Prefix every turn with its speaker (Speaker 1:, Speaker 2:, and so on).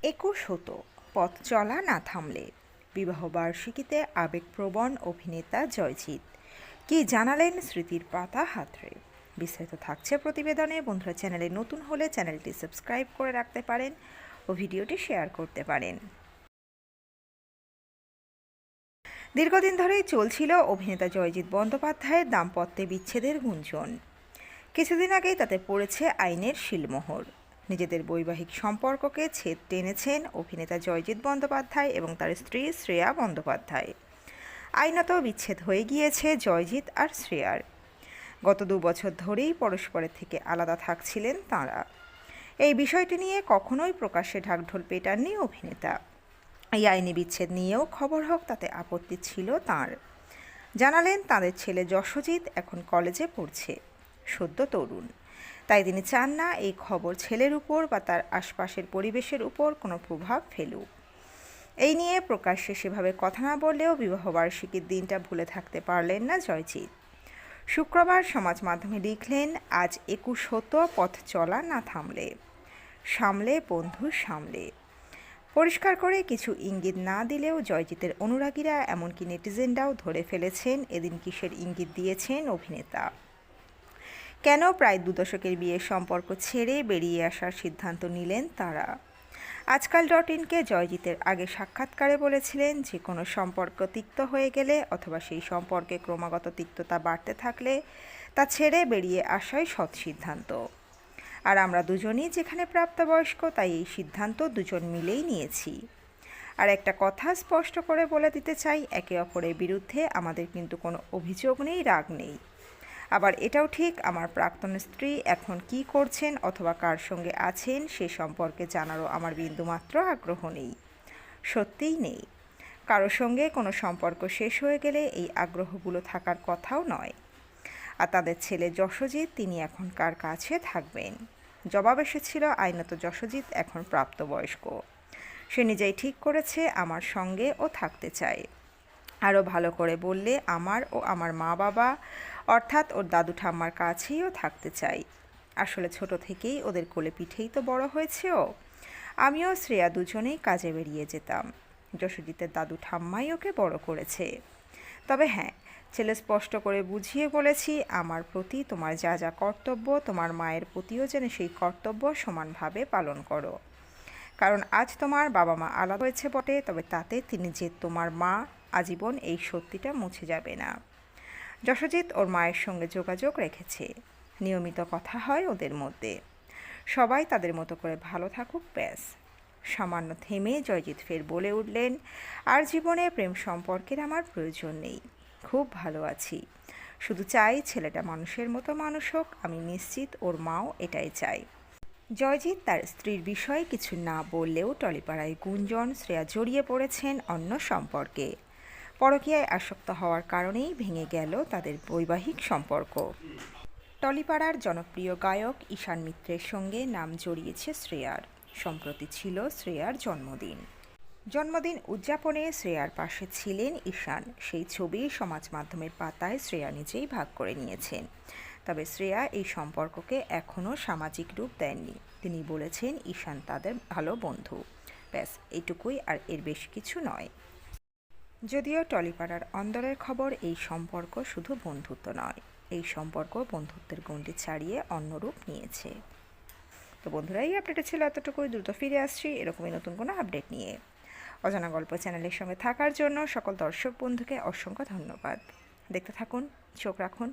Speaker 1: 21 হতো পথ চলা না থামলে। বিবাহবার্ষিকীতে আবেগপ্রবণ অভিনেতা জয়জিৎ কি জানালেন স্মৃতির পাতা হাতড়ে। বিস্তারিত থাকছে প্রতিবেদনে। বন্ধুরা, চ্যানেলে নতুন হলে চ্যানেলটি সাবস্ক্রাইব করে রাখতে পারেন ও ভিডিওটি শেয়ার করতে পারেন। দীর্ঘদিন ধরেই চলছিল অভিনেতা জয়জিৎ বন্দ্যোপাধ্যায়ের দাম্পত্যে বিচ্ছেদের গুঞ্জন। কিছুদিন আগেই তাতে পড়েছে আইনের শিলমোহর। নিজেদের বৈবাহিক সম্পর্ককে ছেদ টেনেছেন অভিনেতা জয়জিৎ বন্দ্যোপাধ্যায় এবং তার স্ত্রী শ্রেয়া বন্দ্যোপাধ্যায়। আইনত বিচ্ছেদ হয়ে গিয়েছে জয়জিৎ আর শ্রেয়ার। গত 2 বছর ধরেই পরস্পরের থেকে আলাদা থাকছিলেন তাঁরা। এই বিষয়টি নিয়ে কখনোই প্রকাশ্যে ঢাকঢোল পেটাননি অভিনেতা। এই আইনি বিচ্ছেদ নিয়েও খবর হোক তাতে আপত্তি ছিল তাঁর। জানালেন তাঁদের ছেলে যশজিৎ এখন কলেজে পড়ছে, সদ্য তরুণ, তাই তিনি চান না এই খবর ছেলের উপর বা তার আশপাশের পরিবেশের উপর কোনো প্রভাব ফেলুক। এই নিয়ে প্রকাশ্যে সেভাবে কথা না বললেও বিবাহবার্ষিকীর দিনটা ভুলে থাকতে পারলেন না জয়জিৎ। শুক্রবার সমাজ মাধ্যমে লিখলেন, আজ 21 হতো পথ চলা না থামলে, সামলে বন্ধু সামলে। পরিষ্কার করে কিছু ইঙ্গিত না দিলেও জয়জিতের অনুরাগীরা এমনকি নেটিজেনরাও ধরে ফেলেছেন এদিন কিসের ইঙ্গিত দিয়েছেন অভিনেতা। কেন প্রায় 2 দশকের বিয়ের সম্পর্ক ছেড়ে বেরিয়ে আসার সিদ্ধান্ত নিলেন তারা। আজকাল.ইনকে জয়জিতের আগে সাক্ষাৎকারে বলেছিলেন, যে কোনো সম্পর্ক তিক্ত হয়ে গেলে অথবা সেই সম্পর্কে ক্রমাগত তিক্ততা বাড়তে থাকলে তা ছেড়ে বেরিয়ে আসাই সৎ সিদ্ধান্ত। আর আমরা দুজনই যেখানে প্রাপ্তবয়স্ক, তাই এই সিদ্ধান্ত দুজন মিলেই নিয়েছি। আর একটা কথা স্পষ্ট করে বলে দিতে চাই, একে অপরের বিরুদ্ধে আমাদের কিন্তু কোনো অভিযোগ নেই, রাগ নেই। আবার এটাও ঠিক, আমার প্রাক্তন স্ত্রী এখন কি করছেন অথবা কার সঙ্গে আছেন সে সম্পর্কে জানারও আমার বিন্দুমাত্র আগ্রহ নেই, সত্যিই নেই। কারোর সঙ্গে কোনো সম্পর্ক শেষ হয়ে গেলে এই আগ্রহগুলো থাকার কথাও নয়। আর তাদের ছেলে যশজিৎ, তিনি এখন কার কাছে থাকবেন? জবাব এসেছিল, আইনত যশজিৎ এখন প্রাপ্তবয়স্ক, সে নিজেই ঠিক করেছে আমার সঙ্গে ও থাকতে চায়। আরও ভালো করে বললে, আমার ও আমার মা বাবা অর্থাৎ ওর দাদু ঠাম্মার কাছেইও থাকতে চাই। আসলে ছোট থেকেই ওদের কোলে পিঠেই তো বড় হয়েছে ও। আমিও শ্রেয়া দুজনেই কাজে বেরিয়ে যেতাম। যশজিতের দাদু ঠাম্মাই ওকে বড় করেছে। তবে হ্যাঁ, ছেলে স্পষ্ট করে বুঝিয়ে বলেছি, আমার প্রতি তোমার যা যা কর্তব্য, তোমার মায়ের প্রতিও যেন সেই কর্তব্য সমানভাবে পালন করো। কারণ আজ তোমার বাবা মা আলাদা হয়েছে বটে, তবে তাতে তিনি যে তোমার মা আজীবন, এই সত্যিটা মুছে যাবে না। যশজিৎ ওর মায়ের সঙ্গে যোগাযোগ রেখেছে, নিয়মিত কথা হয় ওদের মধ্যে। সবাই তাদের মতো করে ভালো থাকুক, ব্যাস। সামান্য থেমে জয়জিৎ ফের বলে উঠলেন, আর জীবনে প্রেম সম্পর্কের আমার প্রয়োজন নেই, খুব ভালো আছি। শুধু চাই ছেলেটা মানুষের মতো মানুষ হোক, আমি নিশ্চিত ওর মাও এটাই চাই। জয়জিৎ তার স্ত্রীর বিষয়ে কিছু না বললেও টলিপাড়ায় গুঞ্জন, শ্রেয়া জড়িয়ে পড়েছেন অন্য সম্পর্কে। পরকীয়ায় আসক্ত হওয়ার কারণেই ভেঙে গেল তাদের বৈবাহিক সম্পর্ক। টলিপাড়ার জনপ্রিয় গায়ক ঈশান মিত্রের সঙ্গে নাম জড়িয়েছে শ্রেয়ার। সম্প্রতি ছিল শ্রেয়ার জন্মদিন উদযাপনে শ্রেয়ার পাশে ছিলেন ঈশান। সেই ছবি সমাজ মাধ্যমের পাতায় শ্রেয়া নিজেই ভাগ করে নিয়েছেন। তবে শ্রেয়া এই সম্পর্ককে এখনও সামাজিক রূপ দেননি। তিনি বলেছেন, ঈশান তাদের ভালো বন্ধু, ব্যাস এইটুকুই, আর এর বেশি কিছু নয়। যদিও টলিপাড়ার অন্দরের খবর, এই সম্পর্ক শুধু বন্ধুত্ব নয়, এই সম্পর্ক বন্ধুত্বের গণ্ডি ছাড়িয়ে অন্য রূপ নিয়েছে। তো বন্ধুরা, এই আপডেটে ছিল এতটুকুই। দ্রুত ফিরে আসছি এরকমই নতুন কোনো আপডেট নিয়ে। অজানা গল্প চ্যানেলের সঙ্গে থাকার জন্য সকল দর্শক বন্ধুকে অসংখ্য ধন্যবাদ। দেখতে থাকুন, চোখ রাখুন।